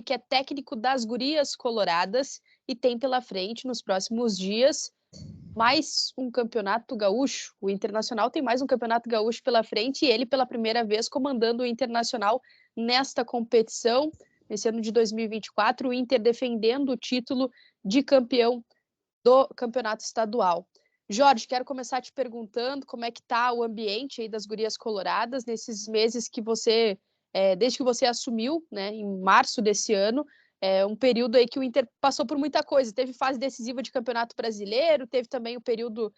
que é técnico das Gurias Coloradas e tem pela frente, nos próximos dias, mais um campeonato gaúcho. O Internacional tem mais um campeonato gaúcho pela frente e ele, pela primeira vez, comandando o Internacional nesta competição. Nesse ano de 2024, o Inter defendendo o título de campeão do campeonato estadual. Jorge, quero começar te perguntando como é que está o ambiente aí das Gurias Coloradas nesses meses que você, desde que você assumiu, né, em março desse ano, um período aí que o Inter passou por muita coisa. Teve fase decisiva de Campeonato Brasileiro, teve também o período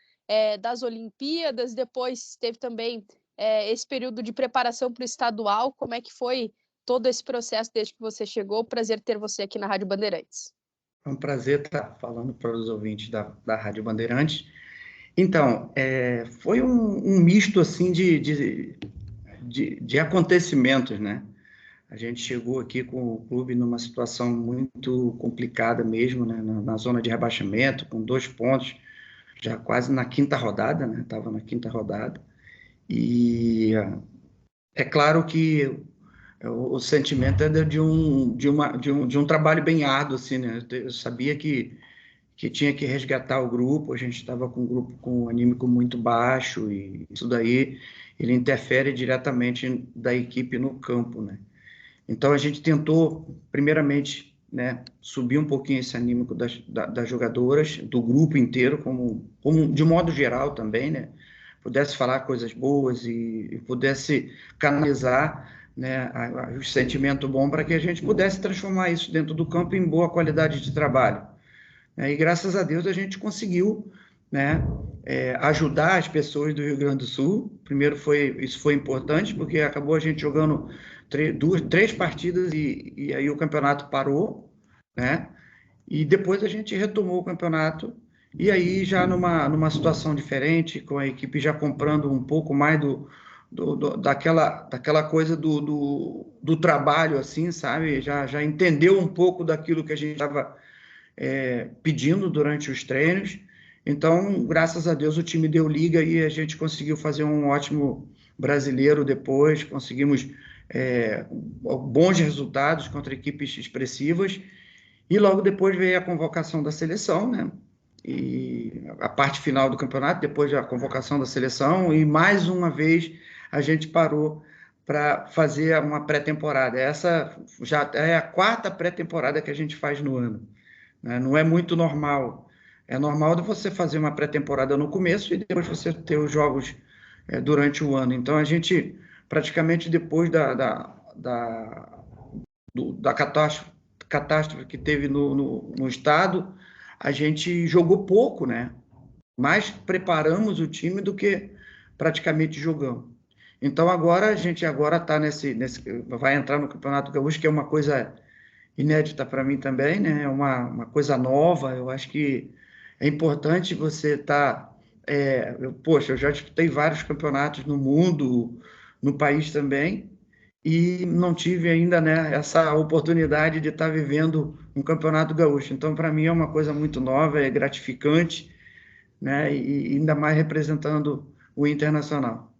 das Olimpíadas, depois teve também esse período de preparação para o estadual. Como é que foi todo esse processo desde que você chegou? Prazer ter você aqui na Rádio Bandeirantes. É um prazer estar falando para os ouvintes da Rádio Bandeirantes. Então, foi um misto assim de acontecimentos, né? A gente chegou aqui com o clube numa situação muito complicada mesmo, né? Na zona de rebaixamento, com 2 pontos, já quase na 5ª rodada, né? Estava na 5ª rodada. E é claro que o sentimento é de um trabalho bem árduo, assim, né? Eu sabia que tinha que resgatar o grupo, a gente estava com um grupo com um anímico muito baixo, e isso daí ele interfere diretamente da equipe no campo, né? Então a gente tentou, primeiramente, né, subir um pouquinho esse anímico das jogadoras, do grupo inteiro, como de modo geral também, né? Pudesse falar coisas boas e pudesse canalizar, né, o sentimento bom para que a gente pudesse transformar isso dentro do campo em boa qualidade de trabalho. E graças a Deus a gente conseguiu, né, ajudar as pessoas do Rio Grande do Sul. Primeiro isso foi importante, porque acabou a gente jogando 3 partidas e aí o campeonato parou, né? E depois a gente retomou o campeonato, e aí já numa situação diferente, com a equipe já comprando um pouco mais daquela coisa do trabalho, assim, sabe? Já entendeu um pouco daquilo que a gente estava pedindo durante os treinos. Então, graças a Deus, o time deu liga e a gente conseguiu fazer um ótimo brasileiro depois, conseguimos bons resultados contra equipes expressivas, e logo depois veio a convocação da seleção, né? E a parte final do campeonato, depois da convocação da seleção, e mais uma vez a gente parou para fazer uma pré-temporada. Essa já é a 4ª pré-temporada que a gente faz no ano. Não é muito normal. É normal de você fazer uma pré-temporada no começo e depois você ter os jogos durante o ano. Então, a gente, praticamente depois da catástrofe que teve no estado, a gente jogou pouco, né? Mais preparamos o time do que praticamente jogamos. Então, agora a gente está vai entrar no Campeonato Gaúcho, que é uma coisa inédita para mim também, né? É uma coisa nova. Eu acho que é importante você estar... eu já disputei vários campeonatos no mundo, no país também, e não tive ainda, né, essa oportunidade de estar vivendo um campeonato gaúcho. Então, para mim, é uma coisa muito nova, é gratificante, né? E ainda mais representando o Internacional.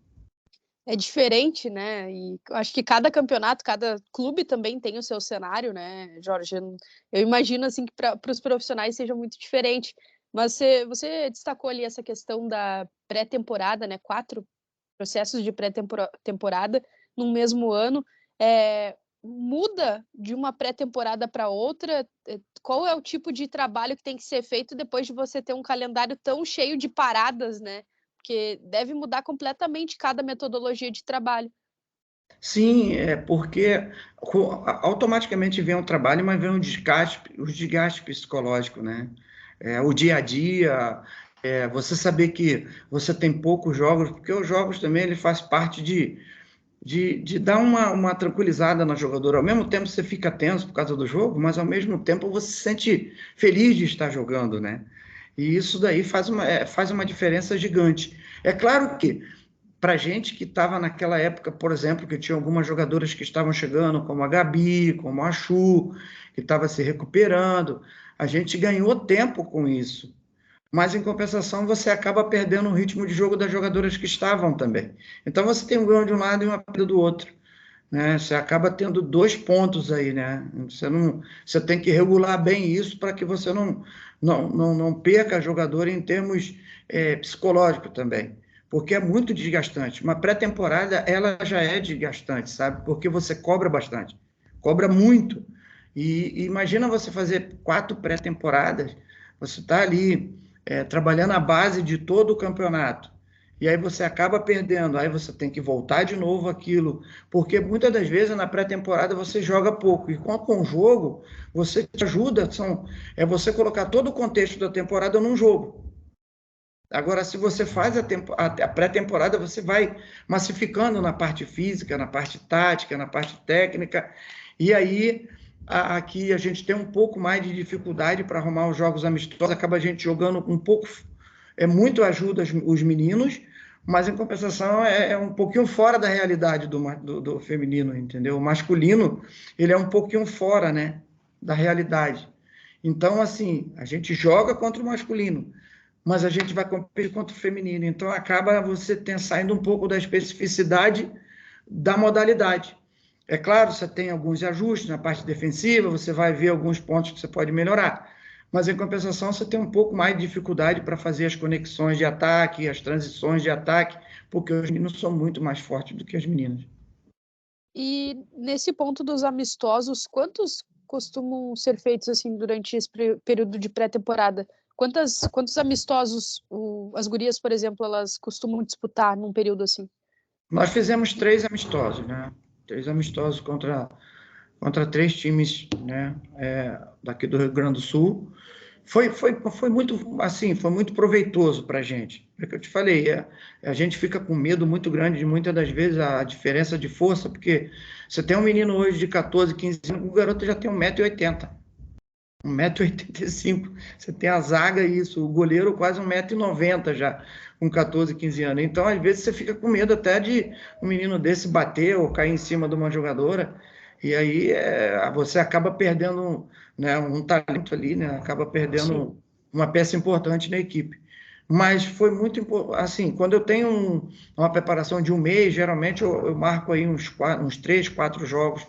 É diferente, né? E acho que cada campeonato, cada clube também tem o seu cenário, né, Jorge? Eu imagino assim que para os profissionais seja muito diferente. Mas você destacou ali essa questão da pré-temporada, né? 4 processos de pré-temporada no mesmo ano. Muda de uma pré-temporada para outra? Qual é o tipo de trabalho que tem que ser feito depois de você ter um calendário tão cheio de paradas, né? Porque deve mudar completamente cada metodologia de trabalho. Sim, porque automaticamente vem o trabalho, mas vem o desgaste psicológico, né? O dia a dia, você saber que você tem poucos jogos, porque os jogos também ele faz parte de dar uma tranquilizada na jogadora. Ao mesmo tempo você fica tenso por causa do jogo, mas ao mesmo tempo você se sente feliz de estar jogando, né? E isso daí faz uma diferença gigante. É claro que para gente que estava naquela época, por exemplo, que tinha algumas jogadoras que estavam chegando, como a Gabi, como a Chu, que estava se recuperando, a gente ganhou tempo com isso. Mas, em compensação, você acaba perdendo o ritmo de jogo das jogadoras que estavam também. Então, você tem um ganho de um lado e uma perda do outro, né? Você acaba tendo 2 pontos aí, né? Você tem que regular bem isso para que você não perca jogador em termos psicológicos também, porque é muito desgastante. Uma pré-temporada, ela já é desgastante, sabe? Porque você cobra bastante, cobra muito. E imagina você fazer 4 pré-temporadas, você está ali trabalhando a base de todo o campeonato. E aí você acaba perdendo, aí você tem que voltar de novo aquilo, porque muitas das vezes na pré-temporada você joga pouco, e com o jogo você te ajuda, é você colocar todo o contexto da temporada num jogo. Agora, se você faz a pré-temporada, você vai massificando na parte física, na parte tática, na parte técnica, e aí aqui a gente tem um pouco mais de dificuldade para arrumar os jogos amistosos, acaba a gente jogando um pouco, muito ajuda os meninos, mas em compensação é um pouquinho fora da realidade do feminino, entendeu? O masculino, ele é um pouquinho fora, né, da realidade. Então, assim, a gente joga contra o masculino, mas a gente vai competir contra o feminino. Então, acaba você saindo um pouco da especificidade da modalidade. É claro, você tem alguns ajustes na parte defensiva, você vai ver alguns pontos que você pode melhorar, mas em compensação você tem um pouco mais de dificuldade para fazer as conexões de ataque, as transições de ataque, porque os meninos são muito mais fortes do que as meninas. E nesse ponto dos amistosos, quantos costumam ser feitos assim durante esse período de pré-temporada? Quantos amistosos as gurias, por exemplo, elas costumam disputar num período assim? Nós fizemos 3 amistosos, né? 3 amistosos contra 3 times, né? Daqui do Rio Grande do Sul. Foi muito, assim, foi muito proveitoso para a gente. É o que eu te falei, a gente fica com medo muito grande de muitas das vezes a diferença de força, porque você tem um menino hoje de 14, 15 anos, o garoto já tem 1,80 m, 1,85 m. Você tem a zaga isso, o goleiro quase 1,90 m já, com 14, 15 anos. Então, às vezes, você fica com medo até de um menino desse bater ou cair em cima de uma jogadora, e aí você acaba perdendo, né, um talento ali, né, acaba perdendo Sim. uma peça importante na equipe. Mas foi muito assim, quando eu tenho uma preparação de um mês, geralmente eu marco aí uns 3, 4 jogos,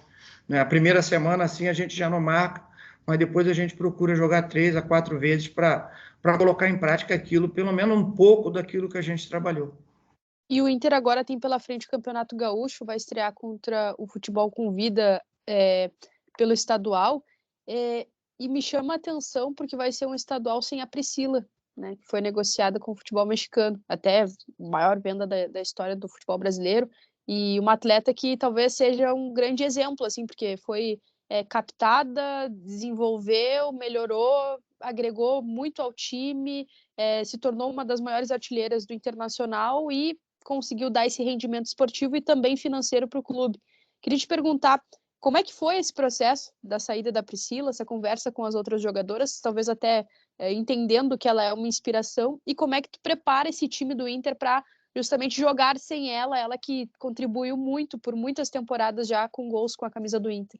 né? A primeira semana, assim, a gente já não marca, mas depois a gente procura jogar 3 a 4 vezes para colocar em prática aquilo, pelo menos um pouco daquilo que a gente trabalhou. E o Inter agora tem pela frente o Campeonato Gaúcho, vai estrear contra o Futebol com Vida pelo estadual. E me chama a atenção porque vai ser um estadual sem a Priscila, né, que foi negociada com o futebol mexicano, até a maior venda da história do futebol brasileiro. E uma atleta que talvez seja um grande exemplo, assim, porque foi captada, desenvolveu, melhorou, agregou muito ao time, se tornou uma das maiores artilheiras do Internacional e conseguiu dar esse rendimento esportivo e também financeiro para o clube. Queria te perguntar como é que foi esse processo da saída da Priscila, essa conversa com as outras jogadoras, talvez até entendendo que ela é uma inspiração, e como é que tu prepara esse time do Inter para justamente jogar sem ela, ela que contribuiu muito por muitas temporadas já com gols com a camisa do Inter.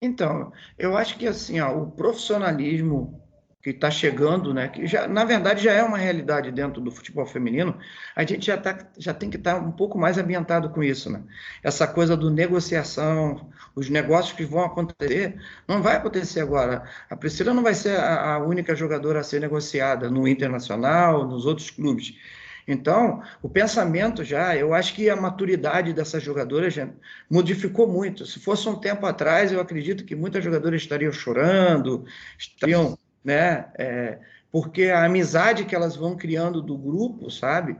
Então, eu acho que assim, ó, o profissionalismo que está chegando, né, que já, na verdade já é uma realidade dentro do futebol feminino, a gente já tem que estar um pouco mais ambientado com isso, né? Essa coisa do negociação, os negócios que vão acontecer, não vai acontecer agora. A Priscila não vai ser a única jogadora a ser negociada no Internacional, nos outros clubes. Então, o pensamento já, eu acho que a maturidade dessas jogadoras já modificou muito. Se fosse um tempo atrás, eu acredito que muitas jogadoras estariam chorando, estariam, né? Porque a amizade que elas vão criando do grupo, sabe?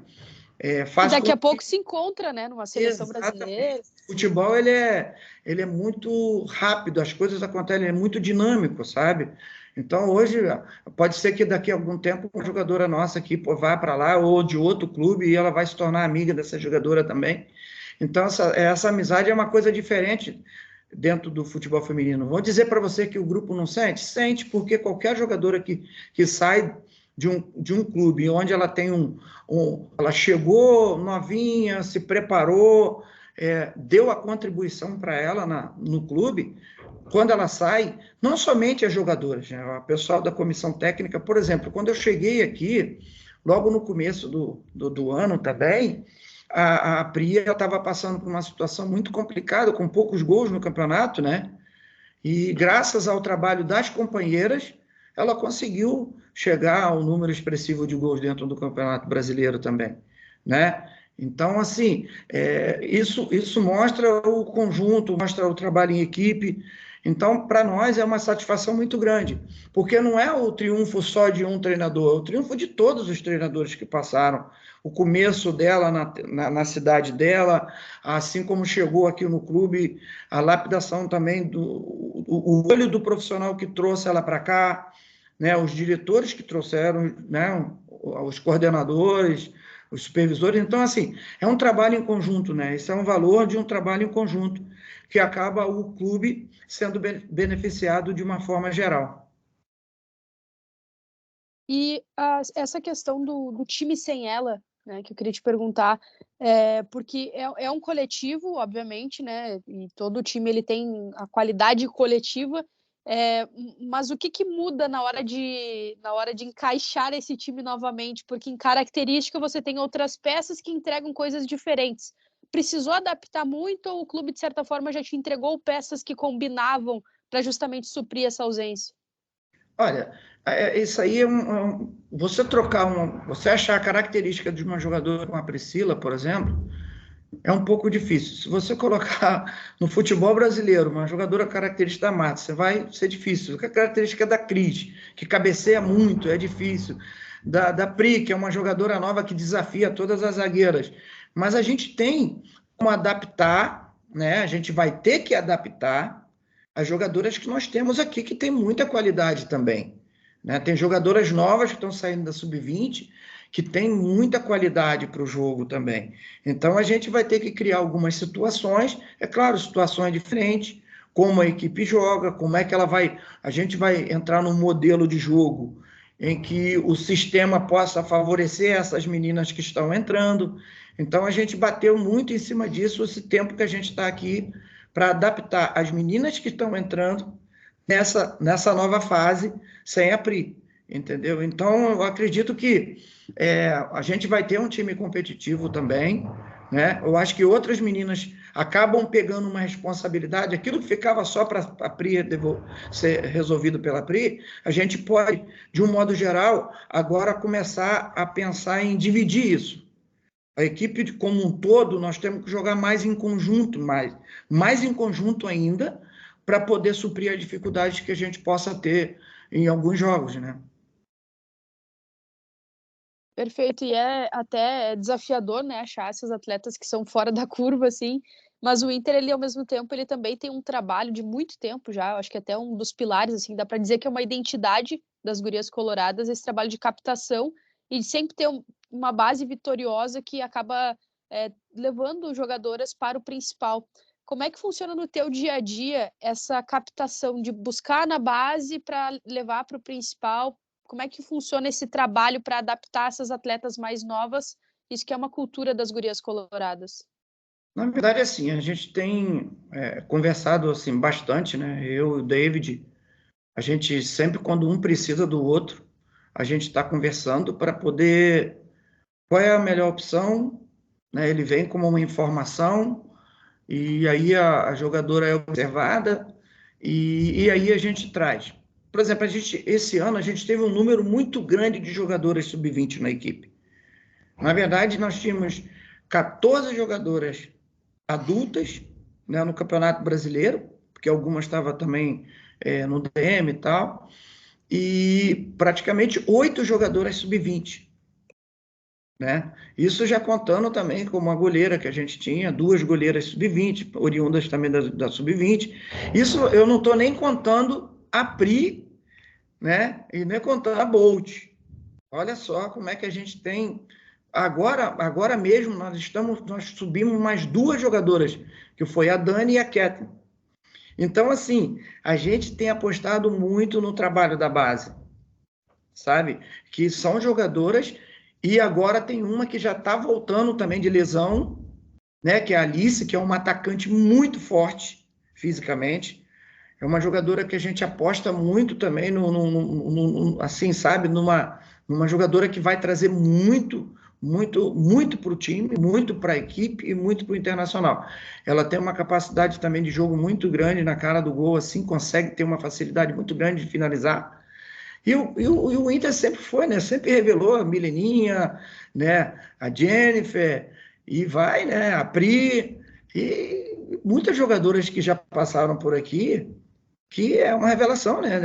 E Faz daqui com a que... pouco se encontra, né, numa seleção brasileira. Exatamente. O futebol, ele é muito rápido, as coisas acontecem, ele é muito dinâmico, sabe? Então, hoje, pode ser que daqui a algum tempo uma jogadora nossa aqui vá para lá, ou de outro clube, e ela vai se tornar amiga dessa jogadora também. Então, essa amizade é uma coisa diferente dentro do futebol feminino. Vou dizer para você que o grupo não sente? Sente, porque qualquer jogadora que sai de um clube onde ela tem ela chegou novinha, se preparou, deu a contribuição para ela no clube, quando ela sai, não somente as jogadoras, né, o pessoal da comissão técnica, por exemplo, quando eu cheguei aqui, logo no começo do ano também, a Pri estava passando por uma situação muito complicada, com poucos gols no campeonato, né? E graças ao trabalho das companheiras, ela conseguiu chegar ao número expressivo de gols dentro do Campeonato Brasileiro também, né? Então, assim, isso mostra o conjunto, mostra o trabalho em equipe. Então, para nós é uma satisfação muito grande, porque não é o triunfo só de um treinador, é o triunfo de todos os treinadores que passaram. O começo dela na cidade dela, assim como chegou aqui no clube, a lapidação também o olho do profissional que trouxe ela para cá, né, os diretores que trouxeram, né, os coordenadores, os supervisores. Então, assim, é um trabalho em conjunto, né? Isso é um valor de um trabalho em conjunto que acaba o clube sendo beneficiado de uma forma geral. E essa questão do time sem ela, né, que eu queria te perguntar, porque é um coletivo, obviamente, né, e todo time ele tem a qualidade coletiva, mas o que muda na hora de encaixar esse time novamente? Porque em característica você tem outras peças que entregam coisas diferentes. Precisou adaptar muito ou o clube, de certa forma, já te entregou peças que combinavam para justamente suprir essa ausência? Olha, isso aí você você achar a característica de uma jogadora como a Priscila, por exemplo, é um pouco difícil. Se você colocar no futebol brasileiro uma jogadora característica da Márcia, vai ser difícil. A característica da Cris, que cabeceia muito, é difícil. Da Pri, que é uma jogadora nova que desafia todas as zagueiras. Mas a gente tem como adaptar, né? A gente vai ter que adaptar as jogadoras que nós temos aqui, que tem muita qualidade também, né? Tem jogadoras novas que estão saindo da sub-20, que tem muita qualidade para o jogo também. Então, a gente vai ter que criar algumas situações, é claro, situações diferentes, como a equipe joga, como é que ela vai... A gente vai entrar num modelo de jogo em que o sistema possa favorecer essas meninas que estão entrando. Então, a gente bateu muito em cima disso esse tempo que a gente está aqui para adaptar as meninas que estão entrando nessa nova fase sem a Pri, entendeu? Então, eu acredito que a gente vai ter um time competitivo também, né? Eu acho que outras meninas acabam pegando uma responsabilidade, aquilo que ficava só para a Pri ser resolvido pela Pri, a gente pode, de um modo geral, agora começar a pensar em dividir isso. A equipe como um todo, nós temos que jogar mais em conjunto, mais em conjunto ainda, para poder suprir as dificuldades que a gente possa ter em alguns jogos, né? Perfeito, e é até desafiador, né, achar esses atletas que são fora da curva, assim, mas o Inter, ele, ao mesmo tempo, ele também tem um trabalho de muito tempo já, eu acho que até um dos pilares, assim, dá para dizer que é uma identidade das gurias coloradas, esse trabalho de captação e de sempre ter uma base vitoriosa que acaba levando jogadoras para o principal. Como é que funciona no teu dia a dia essa captação de buscar na base para levar para o principal? Como é que funciona esse trabalho para adaptar essas atletas mais novas? Isso que é uma cultura das gurias coloradas. Na verdade, assim, a gente tem conversado assim, bastante, né? Eu e o David, a gente sempre, quando um precisa do outro, a gente está conversando para poder... Qual é a melhor opção? Né? Ele vem como uma informação, e aí a jogadora é observada, e aí a gente traz. Por exemplo, esse ano a gente teve um número muito grande de jogadoras sub-20 na equipe. Na verdade, nós tínhamos 14 jogadoras adultas, né, no Campeonato Brasileiro, porque algumas estavam também no DM e tal, e praticamente 8 jogadoras sub-20. Né? Isso já contando também com uma goleira que a gente tinha, 2 goleiras sub-20, oriundas também da sub-20. Isso eu não estou nem contando a Pri, né? E nem contando a Bolt. Olha só como é que a gente tem. Agora mesmo nós subimos mais 2 jogadoras, que foi a Dani e a Kathleen. Então, assim, a gente tem apostado muito no trabalho da base, sabe? Que são jogadoras, e agora tem uma que já está voltando também de lesão, né? Que é a Alice, que é uma atacante muito forte fisicamente. É uma jogadora que a gente aposta muito também, assim, sabe? Numa jogadora que vai trazer muito muito para o time, muito para a equipe e muito para o Internacional. Ela tem uma capacidade também de jogo muito grande na cara do gol, assim, consegue ter uma facilidade muito grande de finalizar. E o Inter sempre foi, né? Sempre revelou a Mileninha, né? A Jennifer, e vai, né? A Pri, e muitas jogadoras que já passaram por aqui, que é uma revelação, né?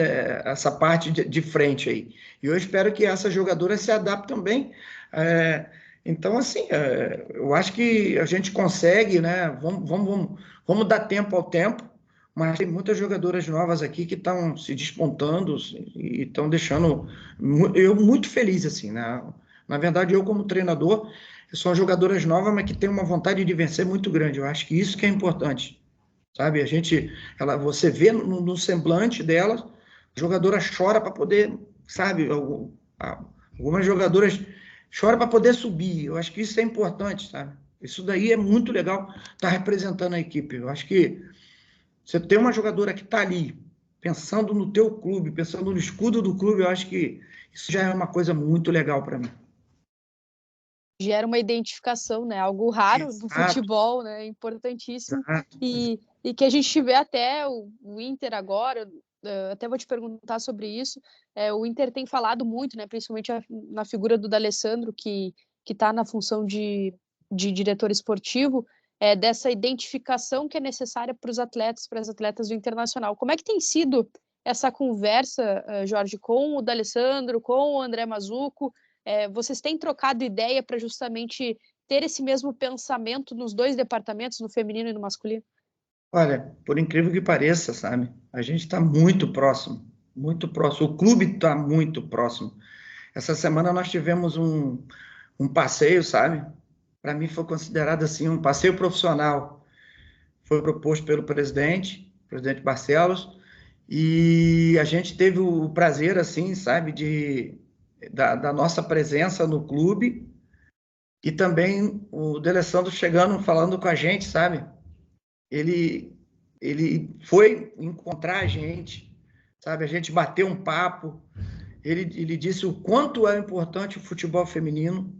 Essa parte de frente aí. E eu espero que essas jogadoras se adaptem também. É, então, assim, eu acho que a gente consegue, né? Vamos dar tempo ao tempo, mas tem muitas jogadoras novas aqui que estão se despontando e estão deixando eu muito feliz, assim, né? Na verdade, eu como treinador, são jogadoras novas, mas que têm uma vontade de vencer muito grande. Eu acho que isso que é importante, sabe? Você vê no semblante dela, a jogadora chora para poder, sabe? Algumas jogadoras choram para poder subir. Eu acho que isso é importante, sabe? Isso daí é muito legal, estar representando a equipe. Eu acho que você ter uma jogadora que está ali, pensando no teu clube, pensando no escudo do clube, eu acho que isso já é uma coisa muito legal para mim. Gera uma identificação, né? Algo raro no Exato, futebol, né? Importantíssimo. exato. E que a gente vê até o Inter agora, até vou te perguntar sobre isso. O Inter tem falado muito, né? Principalmente na figura do D'Alessandro, que está na função de diretor esportivo, dessa identificação que é necessária para as atletas do Internacional. Como é que tem sido essa conversa, Jorge, com o D'Alessandro, com o André Mazzucco? Vocês têm trocado ideia para justamente ter esse mesmo pensamento nos dois departamentos, no feminino e no masculino? Olha, por incrível que pareça, sabe? A gente está muito próximo, muito próximo. O clube está muito próximo. Essa semana nós tivemos um passeio, sabe? Para mim foi considerado assim um passeio profissional. Foi proposto pelo presidente Barcelos, e a gente teve o prazer, assim, sabe, da nossa presença no clube e também o D'Alessandro chegando, falando com a gente, sabe? Ele, ele foi encontrar a gente, sabe? A gente bateu um papo. Ele disse o quanto é importante o futebol feminino,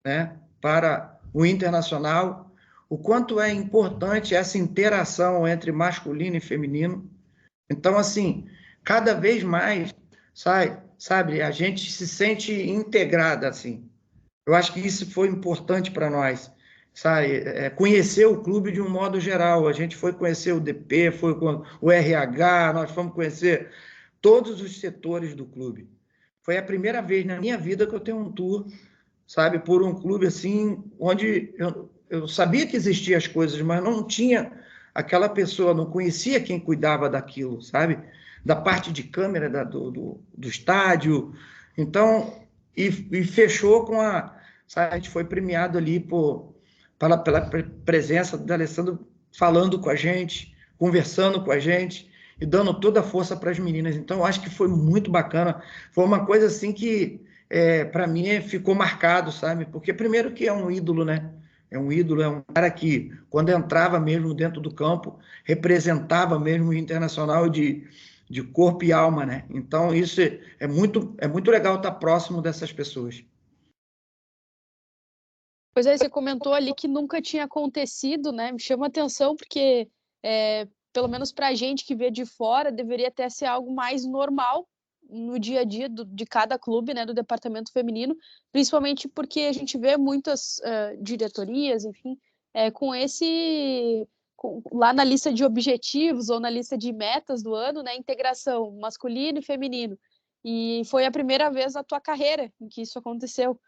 né, para o Internacional, o quanto é importante essa interação entre masculino e feminino. Então, assim, cada vez mais, sabe, a gente se sente integrada, assim. Eu acho que isso foi importante para nós, sabe? Conhecer o clube de um modo geral. A gente foi conhecer o DP, foi com o RH, nós fomos conhecer todos os setores do clube. Foi a primeira vez na minha vida que eu tenho um tour, sabe, por um clube assim, onde eu sabia que existiam as coisas, mas não tinha aquela pessoa, não conhecia quem cuidava daquilo, sabe? Da parte de câmera do estádio. Então, e fechou com sabe, a gente foi premiado ali pela presença do Alessandro falando com a gente, conversando com a gente e dando toda a força para as meninas. Então, eu acho que foi muito bacana. Foi uma coisa assim que para mim ficou marcado, sabe? Porque primeiro que é um ídolo, né? É um ídolo, é um cara que, quando entrava mesmo dentro do campo, representava mesmo o Internacional de corpo e alma, né? Então, isso é muito legal estar próximo dessas pessoas. Pois é, você comentou ali que nunca tinha acontecido, né? Me chama atenção porque, pelo menos para a gente que vê de fora, deveria até ser algo mais normal no dia a dia de cada clube, né, do departamento feminino, principalmente porque a gente vê muitas diretorias, enfim, lá na lista de objetivos ou na lista de metas do ano, né, integração masculino e feminino. E foi a primeira vez na tua carreira em que isso aconteceu.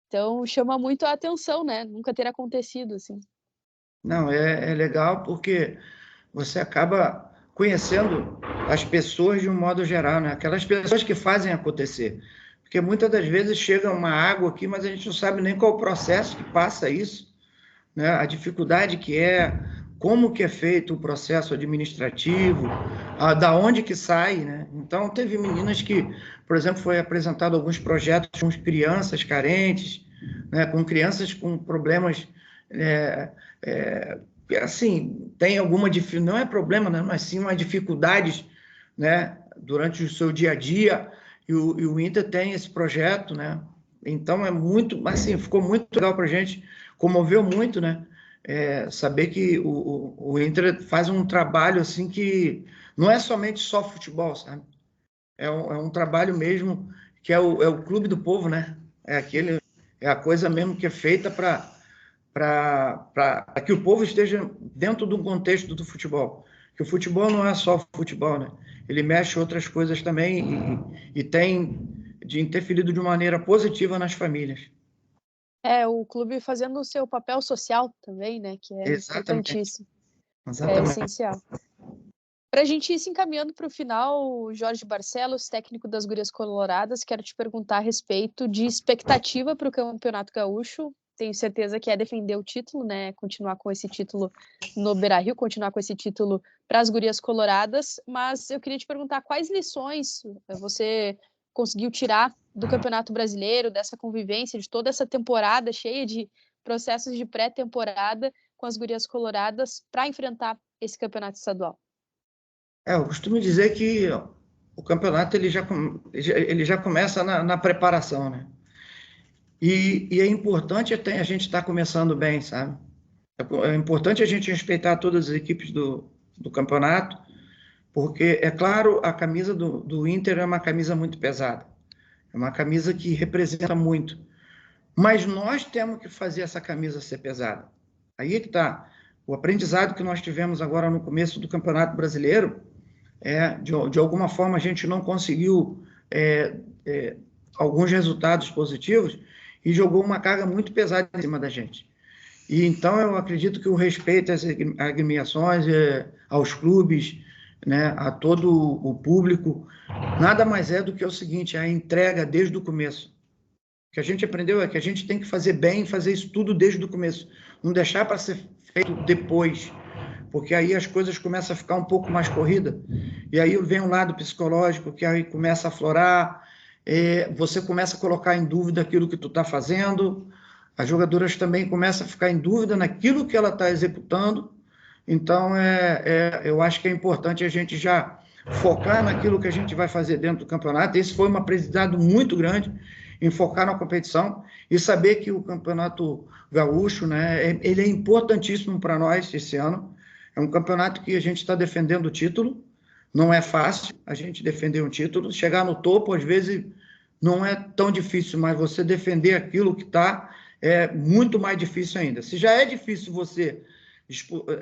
Então chama muito a atenção, né? Nunca ter acontecido assim. Não, é legal porque você acaba conhecendo as pessoas de um modo geral, né? Aquelas pessoas que fazem acontecer. Porque muitas das vezes chega uma água aqui, mas a gente não sabe nem qual o processo que passa isso, né? A dificuldade que é, como que é feito o processo administrativo, da onde que sai, né? Então, teve meninas que, por exemplo, foi apresentado alguns projetos com crianças carentes, né? Com crianças com problemas, é, é, assim, tem alguma dificuldade, não é problema, né? Mas sim uma dificuldades, né? Durante o seu dia a dia, e o Inter tem esse projeto, né? Então, assim, ficou muito legal para a gente, comoveu muito, né? Saber que o Inter faz um trabalho, assim, que não é somente só futebol, sabe? É um trabalho mesmo que é o clube do povo, né? É a coisa mesmo que é feita para que o povo esteja dentro do contexto do futebol. Que o futebol não é só futebol, né? Ele mexe outras coisas também e tem de interferido de uma maneira positiva nas famílias. O clube fazendo o seu papel social também, né? Que é Exatamente, importantíssimo, é exatamente. essencial. Para a gente ir se encaminhando para o final, Jorge Barcelos, técnico das Gurias Coloradas, quero te perguntar a respeito de expectativa para o Campeonato Gaúcho. Tenho certeza que é defender o título, né? Continuar com esse título no Beira-Rio, continuar com esse título para as Gurias Coloradas. Mas eu queria te perguntar quais lições você conseguiu tirar do Campeonato Brasileiro, dessa convivência, de toda essa temporada cheia de processos de pré-temporada com as Gurias Coloradas para enfrentar esse campeonato estadual. Eu costumo dizer que o campeonato ele já começa na preparação, né? E é importante até a gente estar começando bem, sabe? É importante a gente respeitar todas as equipes do campeonato, porque, é claro, a camisa do Inter é uma camisa muito pesada, é uma camisa que representa muito, mas nós temos que fazer essa camisa ser pesada. Aí é que está. O aprendizado que nós tivemos agora no começo do Campeonato Brasileiro de alguma forma a gente não conseguiu alguns resultados positivos e jogou uma carga muito pesada em cima da gente. E então eu acredito que o respeito às agremiações, aos clubes, né, a todo o público, nada mais é do que o seguinte, a entrega desde o começo. O que a gente aprendeu é que a gente tem que fazer bem, fazer isso tudo desde o começo, não deixar para ser feito depois, porque aí as coisas começam a ficar um pouco mais corrida, e aí vem um lado psicológico que aí começa a aflorar, você começa a colocar em dúvida aquilo que tu está fazendo, as jogadoras também começam a ficar em dúvida naquilo que ela está executando, então eu acho que é importante a gente já focar naquilo que a gente vai fazer dentro do campeonato. Esse foi um aprendizado muito grande em focar na competição e saber que o Campeonato Gaúcho, né, ele é importantíssimo para nós esse ano. É um campeonato que a gente está defendendo o título, não é fácil a gente defender um título, chegar no topo às vezes não é tão difícil, mas você defender aquilo que está é muito mais difícil ainda. Se já é difícil você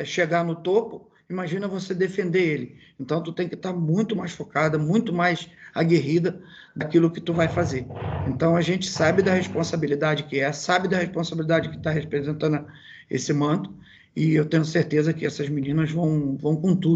chegar no topo, imagina você defender ele. Então, tu tem que estar muito mais focada, muito mais aguerrida daquilo que tu vai fazer. Então, a gente sabe da responsabilidade que é, sabe da responsabilidade que está representando esse manto, e eu tenho certeza que essas meninas vão com tudo